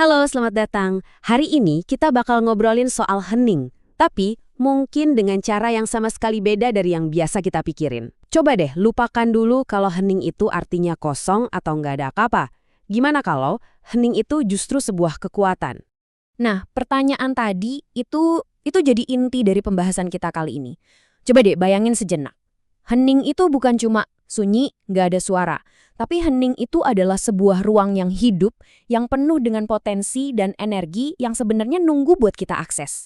Halo, selamat datang. Hari ini kita bakal ngobrolin soal hening, tapi mungkin dengan cara yang sama sekali beda dari yang biasa kita pikirin. Coba deh lupakan dulu kalau hening itu artinya kosong atau nggak ada apa-apa. Gimana kalau hening itu justru sebuah kekuatan? Nah, pertanyaan tadi itu jadi inti dari pembahasan kita kali ini. Coba deh bayangin sejenak. Hening itu bukan cuma sunyi, nggak ada suara. Tapi hening itu adalah sebuah ruang yang hidup, yang penuh dengan potensi dan energi yang sebenarnya nunggu buat kita akses.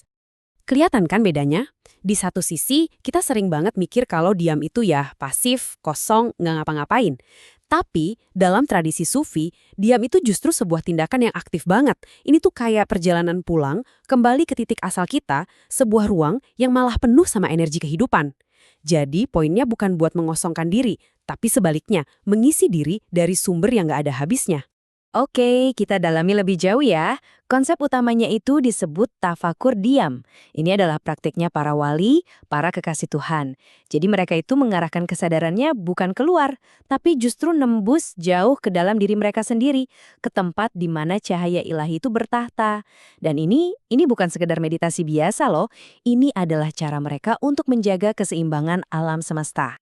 Kelihatan kan bedanya? Di satu sisi, kita sering banget mikir kalau diam itu ya pasif, kosong, nggak ngapa-ngapain. Tapi, dalam tradisi sufi, diam itu justru sebuah tindakan yang aktif banget. Ini tuh kayak perjalanan pulang, kembali ke titik asal kita, sebuah ruang yang malah penuh sama energi kehidupan. Jadi, poinnya bukan buat mengosongkan diri, tapi sebaliknya, mengisi diri dari sumber yang nggak ada habisnya. Oke, kita dalami lebih jauh ya. Konsep utamanya itu disebut tafakur diam. Ini adalah praktiknya para wali, para kekasih Tuhan. Jadi mereka itu mengarahkan kesadarannya bukan keluar, tapi justru nembus jauh ke dalam diri mereka sendiri, ke tempat di mana cahaya ilahi itu bertahta. Dan ini bukan sekedar meditasi biasa loh, ini adalah cara mereka untuk menjaga keseimbangan alam semesta.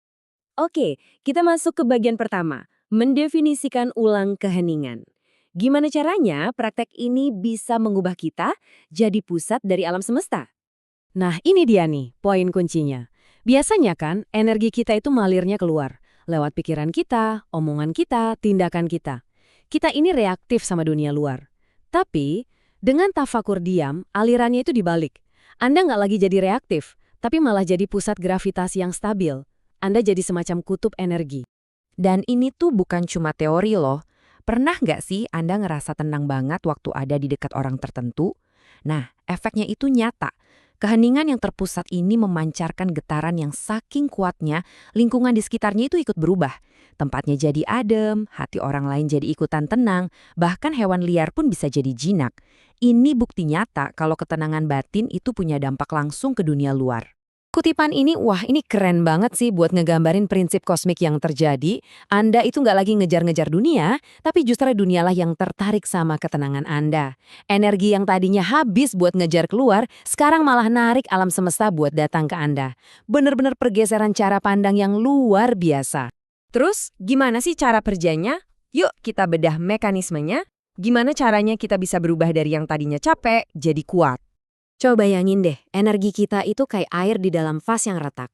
Oke, kita masuk ke bagian pertama, mendefinisikan ulang keheningan. Gimana caranya praktek ini bisa mengubah kita jadi pusat dari alam semesta? Nah, ini dia nih poin kuncinya. Biasanya kan energi kita itu malirnya keluar, lewat pikiran kita, omongan kita, tindakan kita. Kita ini reaktif sama dunia luar. Tapi, dengan tafakur diam, alirannya itu dibalik. Anda nggak lagi jadi reaktif, tapi malah jadi pusat gravitasi yang stabil. Anda jadi semacam kutub energi. Dan ini tuh bukan cuma teori loh. Pernah nggak sih Anda ngerasa tenang banget waktu ada di dekat orang tertentu? Nah, efeknya itu nyata. Keheningan yang terpusat ini memancarkan getaran yang saking kuatnya, lingkungan di sekitarnya itu ikut berubah. Tempatnya jadi adem, hati orang lain jadi ikutan tenang, bahkan hewan liar pun bisa jadi jinak. Ini bukti nyata kalau ketenangan batin itu punya dampak langsung ke dunia luar. Kutipan ini, wah ini keren banget sih buat ngegambarin prinsip kosmik yang terjadi. Anda itu nggak lagi ngejar-ngejar dunia, tapi justru dunialah yang tertarik sama ketenangan Anda. Energi yang tadinya habis buat ngejar keluar, sekarang malah narik alam semesta buat datang ke Anda. Bener-bener pergeseran cara pandang yang luar biasa. Terus, gimana sih cara kerjanya? Yuk kita bedah mekanismenya. Gimana caranya kita bisa berubah dari yang tadinya capek jadi kuat? Coba bayangin deh, energi kita itu kayak air di dalam vas yang retak.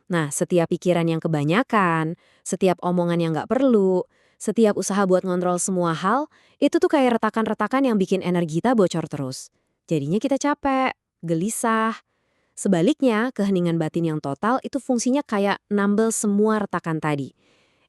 Nah, setiap pikiran yang kebanyakan, setiap omongan yang nggak perlu, setiap usaha buat ngontrol semua hal, itu tuh kayak retakan-retakan yang bikin energi kita bocor terus. Jadinya kita capek, gelisah. Sebaliknya, keheningan batin yang total itu fungsinya kayak nambel semua retakan tadi.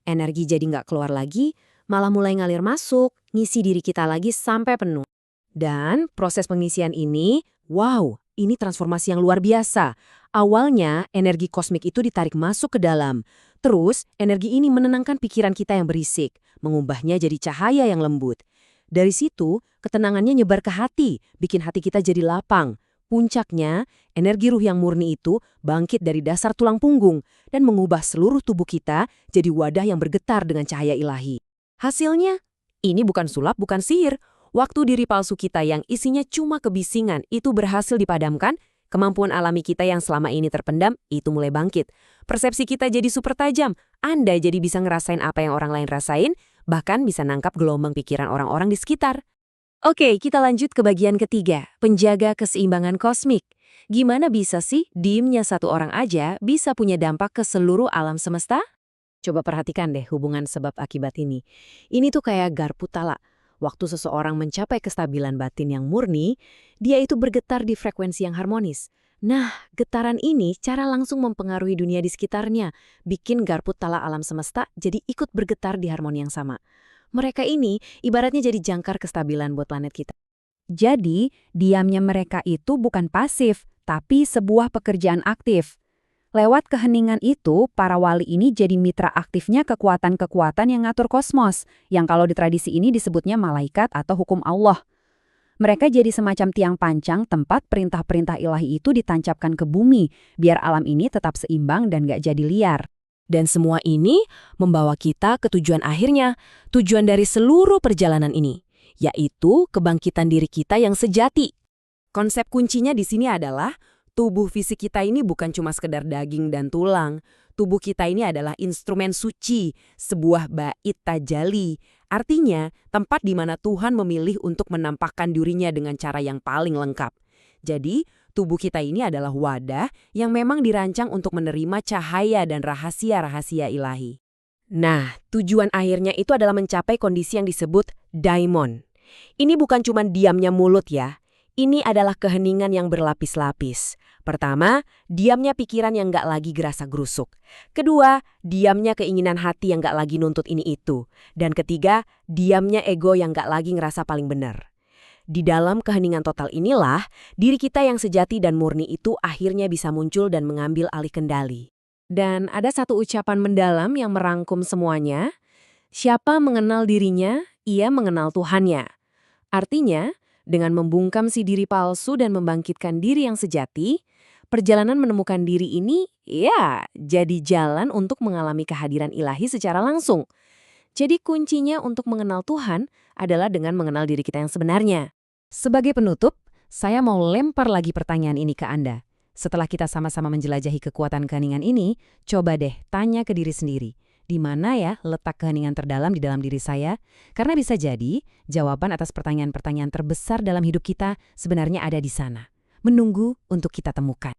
Energi jadi nggak keluar lagi, malah mulai ngalir masuk, ngisi diri kita lagi sampai penuh. Dan proses pengisian ini, wow, ini transformasi yang luar biasa. Awalnya, energi kosmik itu ditarik masuk ke dalam. Terus, energi ini menenangkan pikiran kita yang berisik, mengubahnya jadi cahaya yang lembut. Dari situ, ketenangannya nyebar ke hati, bikin hati kita jadi lapang. Puncaknya, energi ruh yang murni itu bangkit dari dasar tulang punggung dan mengubah seluruh tubuh kita jadi wadah yang bergetar dengan cahaya ilahi. Hasilnya, ini bukan sulap, bukan sihir. Waktu diri palsu kita yang isinya cuma kebisingan itu berhasil dipadamkan, kemampuan alami kita yang selama ini terpendam itu mulai bangkit. Persepsi kita jadi super tajam, Anda jadi bisa ngerasain apa yang orang lain rasain, bahkan bisa nangkap gelombang pikiran orang-orang di sekitar. Oke, kita lanjut ke bagian ketiga, penjaga keseimbangan kosmik. Gimana bisa sih diemnya satu orang aja bisa punya dampak ke seluruh alam semesta? Coba perhatikan deh hubungan sebab akibat ini. Ini tuh kayak garpu tala. Waktu seseorang mencapai kestabilan batin yang murni, dia itu bergetar di frekuensi yang harmonis. Nah, getaran ini cara langsung mempengaruhi dunia di sekitarnya, bikin garpu tala alam semesta jadi ikut bergetar di harmoni yang sama. Mereka ini ibaratnya jadi jangkar kestabilan buat planet kita. Jadi, diamnya mereka itu bukan pasif, tapi sebuah pekerjaan aktif. Lewat keheningan itu, para wali ini jadi mitra aktifnya kekuatan-kekuatan yang ngatur kosmos, yang kalau di tradisi ini disebutnya malaikat atau hukum Allah. Mereka jadi semacam tiang pancang tempat perintah-perintah ilahi itu ditancapkan ke bumi, biar alam ini tetap seimbang dan gak jadi liar. Dan semua ini membawa kita ke tujuan akhirnya, tujuan dari seluruh perjalanan ini, yaitu kebangkitan diri kita yang sejati. Konsep kuncinya di sini adalah tubuh fisik kita ini bukan cuma sekedar daging dan tulang. Tubuh kita ini adalah instrumen suci, sebuah bait tajali. Artinya, tempat di mana Tuhan memilih untuk menampakkan dirinya dengan cara yang paling lengkap. Jadi, tubuh kita ini adalah wadah yang memang dirancang untuk menerima cahaya dan rahasia-rahasia ilahi. Nah, tujuan akhirnya itu adalah mencapai kondisi yang disebut daimon. Ini bukan cuma diamnya mulut ya. Ini adalah keheningan yang berlapis-lapis. Pertama, diamnya pikiran yang nggak lagi gerasa gerusuk. Kedua, diamnya keinginan hati yang nggak lagi nuntut ini itu. Dan ketiga, diamnya ego yang nggak lagi ngerasa paling benar. Di dalam keheningan total inilah, diri kita yang sejati dan murni itu akhirnya bisa muncul dan mengambil alih kendali. Dan ada satu ucapan mendalam yang merangkum semuanya. Siapa mengenal dirinya, ia mengenal Tuhannya. Artinya, dengan membungkam si diri palsu dan membangkitkan diri yang sejati, perjalanan menemukan diri ini, ya, jadi jalan untuk mengalami kehadiran ilahi secara langsung. Jadi kuncinya untuk mengenal Tuhan adalah dengan mengenal diri kita yang sebenarnya. Sebagai penutup, saya mau lempar lagi pertanyaan ini ke Anda. Setelah kita sama-sama menjelajahi kekuatan keheningan ini, coba deh tanya ke diri sendiri. Di mana ya letak keheningan terdalam di dalam diri saya? Karena bisa jadi jawaban atas pertanyaan-pertanyaan terbesar dalam hidup kita sebenarnya ada di sana, menunggu untuk kita temukan.